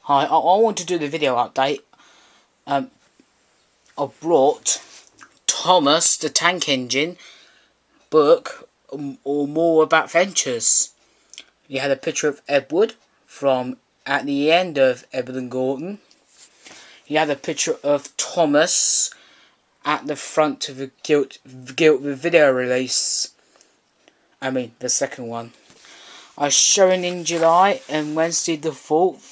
Hi, I want to do the video update. I brought Thomas the Tank Engine book, or more about ventures. You had a picture of Edward from at the end of Edward and Gordon. You had a picture of Thomas at the front of the Guilt video release. I mean, the second one. I was showing in July and Wednesday the 4th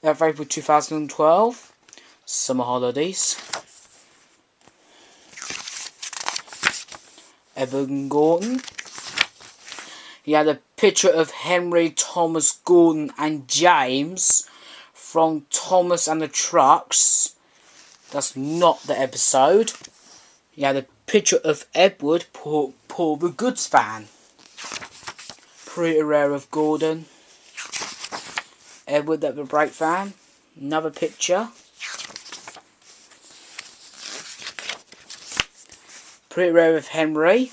of April 2012. Summer holidays. Edward and Gordon. He had a picture of Henry, Thomas, Gordon and James from Thomas and the Trucks. That's not the episode. He had a picture of Edward, Paul the goods van. Pretty rare of Gordon. Edward the brake van. Another picture. Pretty rare of Henry.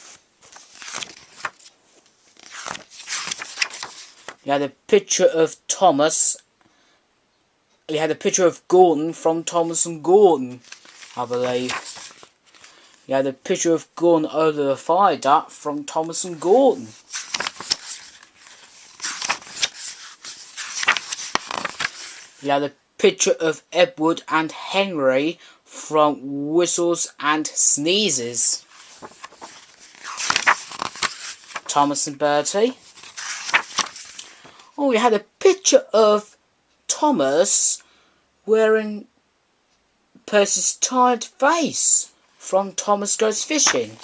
You had a picture of Thomas. You had a picture of Gordon from Thomas and Gordon, I believe. You had a picture of Gordon over the viaduct from Thomas and Gordon. You had a picture of Edward and Henry from Whistles and Sneezes. Thomas and Bertie. Oh, we had a picture of Thomas wearing Percy's tired face from Thomas Goes Fishing.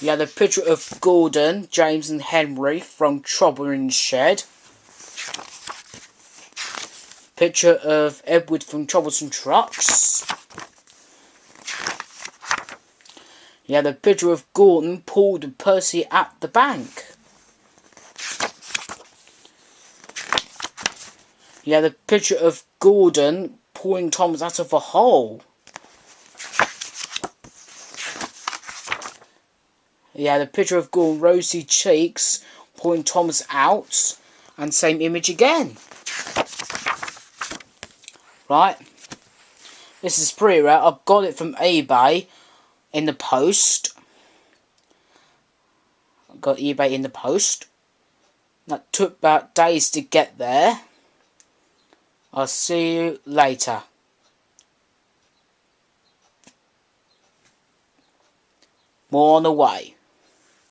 You had a picture of Gordon, James and Henry from Trouble in the Shed. Picture of Edward from Troublesome Trucks. You had a picture of Gordon, Paul and Percy at the bank. You had a picture of Gordon pulling Thomas out of a hole. You had a picture of Gordon, rosy cheeks, pulling Thomas out, and same image again. Right, this is pretty rare. I got it from eBay in the post. I got eBay in the post. That took about days to get there. I'll see you later. More on the way.